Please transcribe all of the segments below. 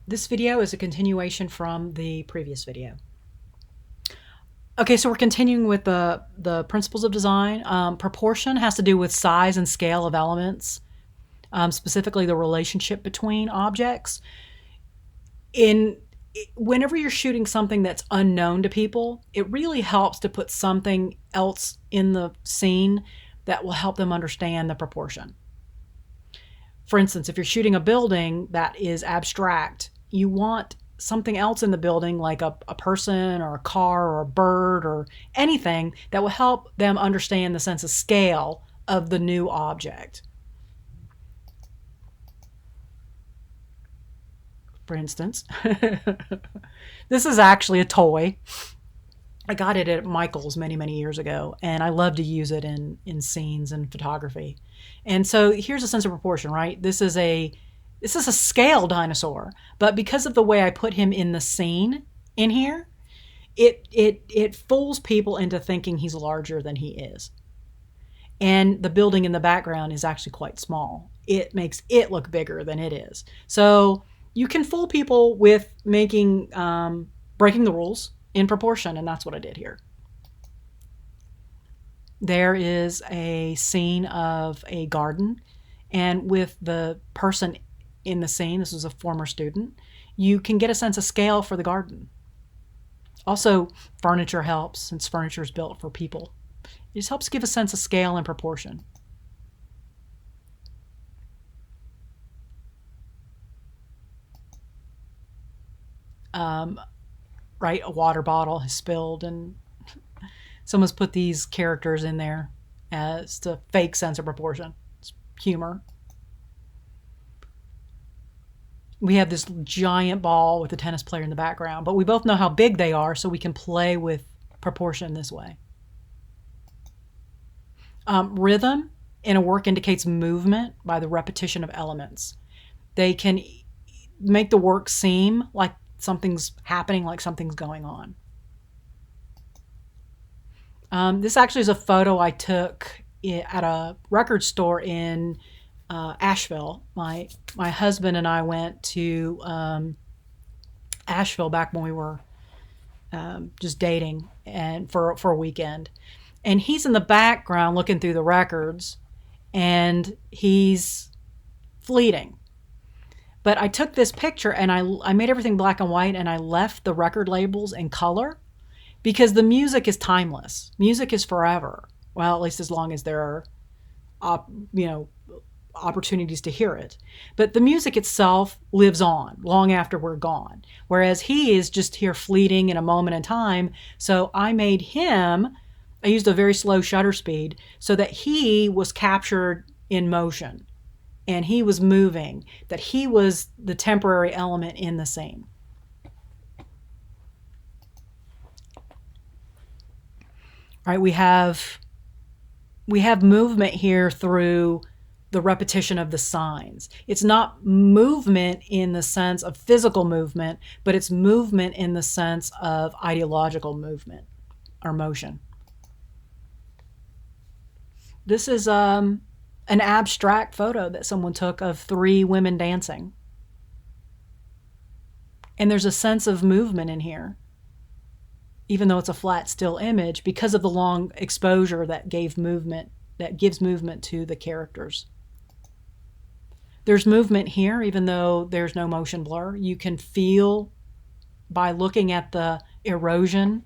This video is a continuation from the previous video. Okay, so we're continuing with the principles of design. Proportion has to do with size and scale of elements, specifically the relationship between objects. Whenever you're shooting something that's unknown to people, it really helps to put something else in the scene that will help them understand the proportion. For instance, if you're shooting a building that is abstract, you want something else in the building, like a person or a car or a bird or anything that will help them understand the sense of scale of the new object. For instance, this is actually a toy. I got it at Michael's many, many years ago, and I love to use it in scenes and photography. And so here's a sense of proportion, right? This is a scale dinosaur, but because of the way I put him in the scene in here, it fools people into thinking he's larger than he is. And the building in the background is actually quite small. It makes it look bigger than it is. So you can fool people with making breaking the rules in proportion, and that's what I did here. There is a scene of a garden, and with the person in the scene, this is a former student, you can get a sense of scale for the garden. Also, furniture helps, since furniture is built for people. It just helps give a sense of scale and proportion. Right, a water bottle has spilled and someone's put these characters in there as the fake sense of proportion. It's humor. We have this giant ball with a tennis player in the background, but we both know how big they are, so we can play with proportion this way. Rhythm in a work indicates movement by the repetition of elements. They can make the work seem like something's happening, like something's going on. This actually is a photo I took at a record store in Asheville. My husband and I went to Asheville back when we were just dating and for a weekend. And he's in the background looking through the records, and he's fleeting. But I took this picture and I made everything black and white, and I left the record labels in color because the music is timeless. Music is forever. Well, at least as long as there are, opportunities to hear it. But the music itself lives on long after we're gone. Whereas he is just here fleeting in a moment in time. So I used a very slow shutter speed so that he was captured in motion. And he was moving, that he was the temporary element in the scene. All right, we have movement here through the repetition of the signs. It's not movement in the sense of physical movement, but it's movement in the sense of ideological movement or motion. This is an abstract photo that someone took of 3 women dancing. And there's a sense of movement in here, even though it's a flat still image, because of the long exposure that gives movement to the characters. There's movement here, even though there's no motion blur. You can feel by looking at the erosion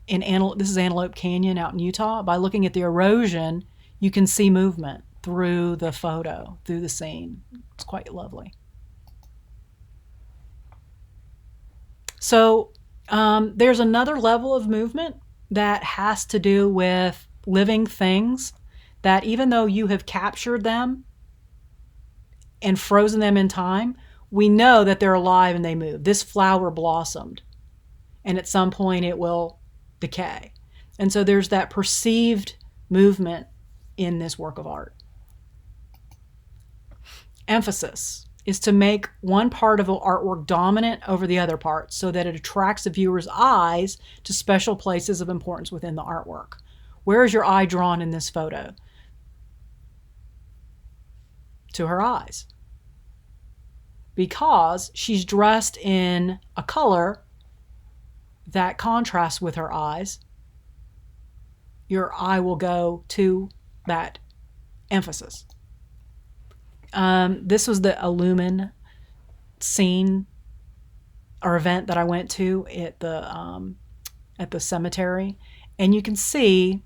this is Antelope Canyon out in Utah. By looking at the erosion, you can see movement through the photo, through the scene. It's quite lovely. So there's another level of movement that has to do with living things that even though you have captured them and frozen them in time, we know that they're alive and they move. This flower blossomed, and at some point it will decay. And so there's that perceived movement in this work of art. Emphasis is to make one part of an artwork dominant over the other parts so that it attracts the viewer's eyes to special places of importance within the artwork. Where is your eye drawn in this photo? To her eyes. because she's dressed in a color that contrasts with her eyes. Your eye will go to that emphasis. This was the Illumin scene or event that I went to at the cemetery, and you can see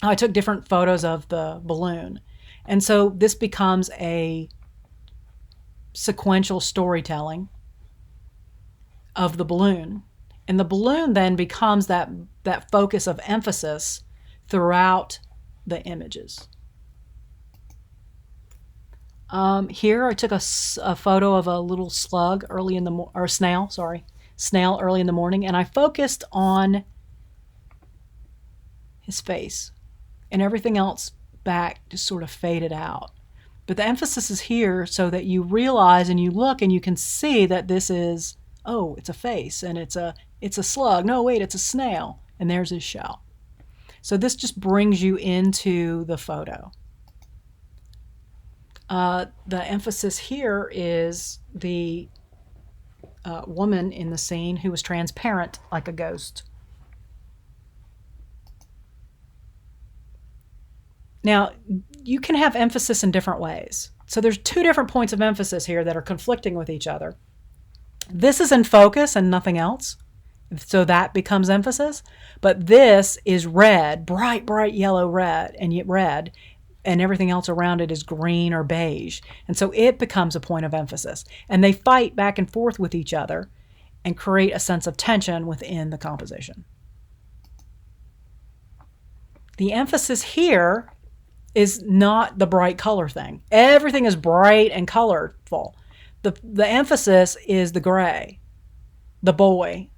how I took different photos of the balloon, and so this becomes a sequential storytelling of the balloon, and the balloon then becomes that focus of emphasis throughout the images. Here I took a photo of a little slug early in the snail early in the morning, and I focused on his face, and everything else back just sort of faded out. But the emphasis is here so that you realize and you look and you can see that this is, oh, it's a face, and it's a slug. No, wait, it's a snail, and there's his shell. So this just brings you into the photo. The emphasis here is the woman in the scene who was transparent like a ghost. Now, you can have emphasis in different ways. So there's two different points of emphasis here that are conflicting with each other. This is in focus and nothing else, so that becomes emphasis. But this is red, bright, bright yellow red, and everything else around it is green or beige. And so it becomes a point of emphasis. And they fight back and forth with each other and create a sense of tension within the composition. The emphasis here is not the bright color thing. Everything is bright and colorful. The emphasis is the gray, the boy,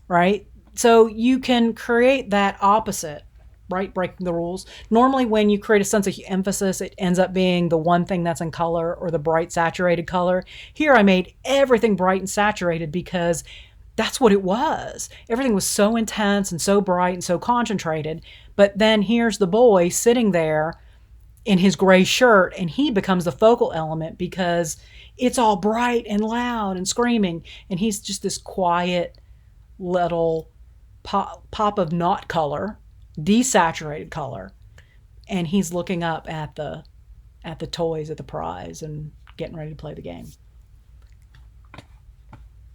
right? So you can create that opposite, right? Breaking the rules. Normally when you create a sense of emphasis, it ends up being the one thing that's in color or the bright saturated color. Here I made everything bright and saturated because that's what it was. Everything was so intense and so bright and so concentrated. But then here's the boy sitting there in his gray shirt, and he becomes the focal element because it's all bright and loud and screaming, and he's just this quiet little pop of not color, desaturated color, and he's looking up at the toys, at the prize, and getting ready to play the game.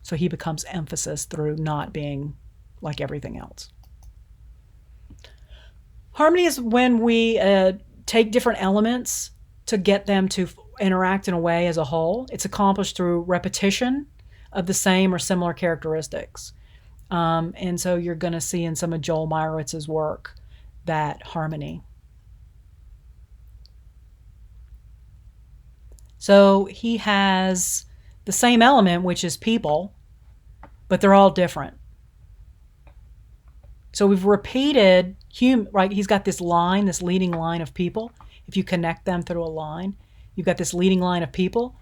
So he becomes emphasis through not being like everything else. Harmony is when we take different elements to get them to interact in a way as a whole. It's accomplished through repetition of the same or similar characteristics. And so you're going to see in some of Joel Meyeritz's work that harmony. So he has the same element, which is people, but they're all different. So we've repeated, right? He's got this line, this leading line of people. If you connect them through a line, you've got this leading line of people.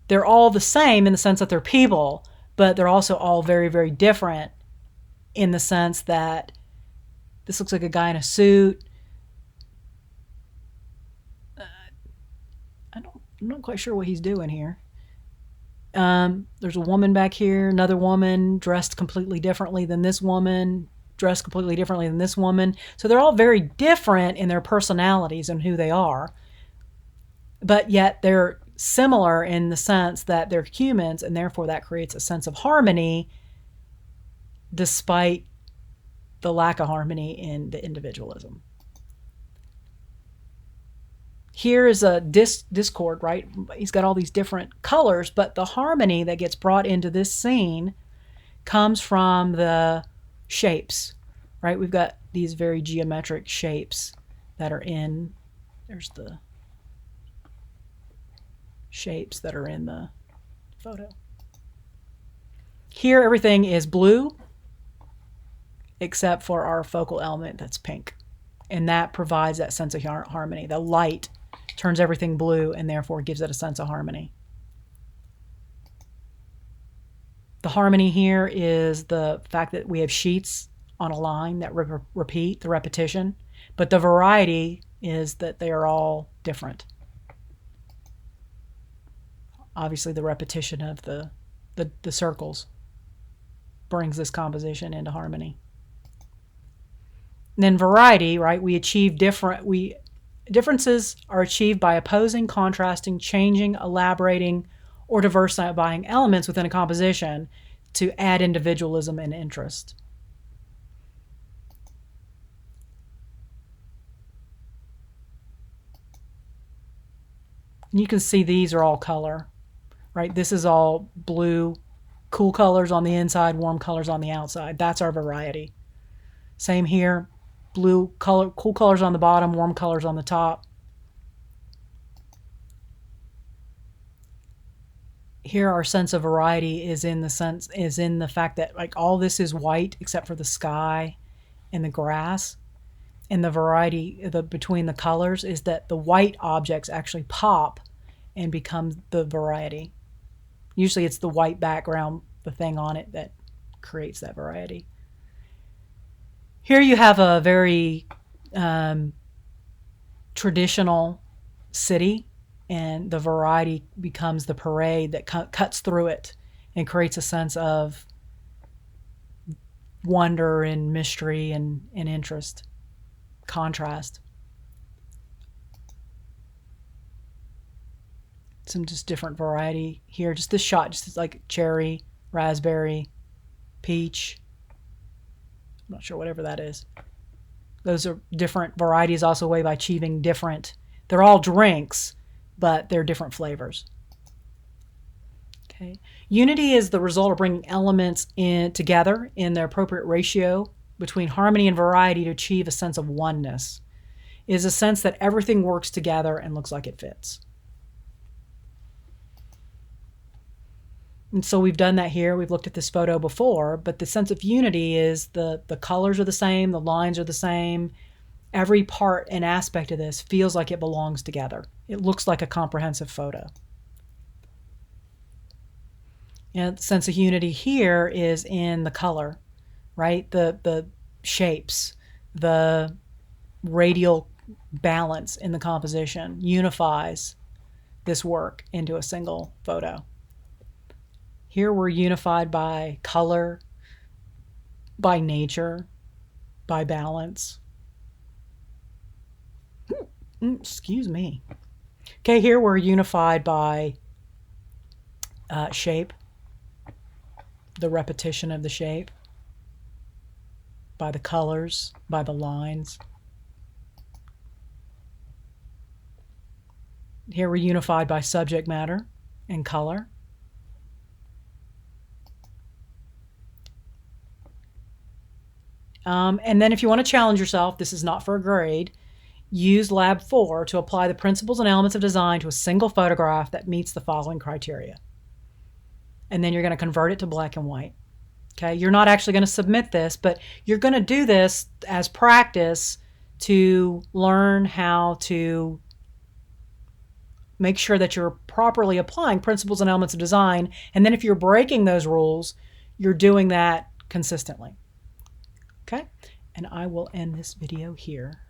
They're all the same in the sense that they're people, but they're also all very, very different in the sense that this looks like a guy in a suit. I'm not quite sure what he's doing here. There's a woman back here, another woman dressed completely differently than this woman, dressed completely differently than this woman. So they're all very different in their personalities and who they are, but yet they're similar in the sense that they're humans, and therefore that creates a sense of harmony despite the lack of harmony in the individualism. Here is a discord, right? He's got all these different colors, but the harmony that gets brought into this scene comes from the shapes, right? We've got these very geometric shapes that are in, there's the shapes that are in the photo. Here everything is blue except for our focal element that's pink, and that provides that sense of harmony. The light turns everything blue and therefore gives it a sense of harmony. The harmony here is the fact that we have sheets on a line that repeat, the repetition, but the variety is that they are all different. obviously the repetition of the circles brings this composition into harmony. And then variety, right? Differences are achieved by opposing, contrasting, changing, elaborating, or diversifying elements within a composition to add individualism and interest. And you can see these are all color, right? This is all blue, cool colors on the inside, warm colors on the outside. That's our variety. Same here, blue color, cool colors on the bottom, warm colors on the top. Here our sense of variety is in the fact that like all this is white except for the sky and the grass. And the variety between the colors is that the white objects actually pop and become the variety. Usually it's the white background, the thing on it, that creates that variety. Here you have a very traditional city, and the variety becomes the parade that cuts through it and creates a sense of wonder and mystery and interest. Contrast. Some just different variety here. Just this shot, just like cherry, raspberry, peach. I'm not sure, whatever that is. Those are different varieties, also a way by achieving different. They're all drinks, but they're different flavors. Okay. Unity is the result of bringing elements together in their appropriate ratio between harmony and variety to achieve a sense of oneness. It is a sense that everything works together and looks like it fits. And so we've done that here. We've looked at this photo before, but the sense of unity is the colors are the same, the lines are the same. Every part and aspect of this feels like it belongs together. It looks like a comprehensive photo. And the sense of unity here is in the color, right? The shapes, the radial balance in the composition unifies this work into a single photo. Here we're unified by color, by nature, by balance. Excuse me. Okay, here we're unified by shape, the repetition of the shape, by the colors, by the lines. Here we're unified by subject matter and color. And then if you want to challenge yourself, this is not for a grade, use Lab 4 to apply the principles and elements of design to a single photograph that meets the following criteria. And then you're going to convert it to black and white. Okay, you're not actually going to submit this, but you're going to do this as practice to learn how to make sure that you're properly applying principles and elements of design. And then if you're breaking those rules, you're doing that consistently. Okay, and I will end this video here.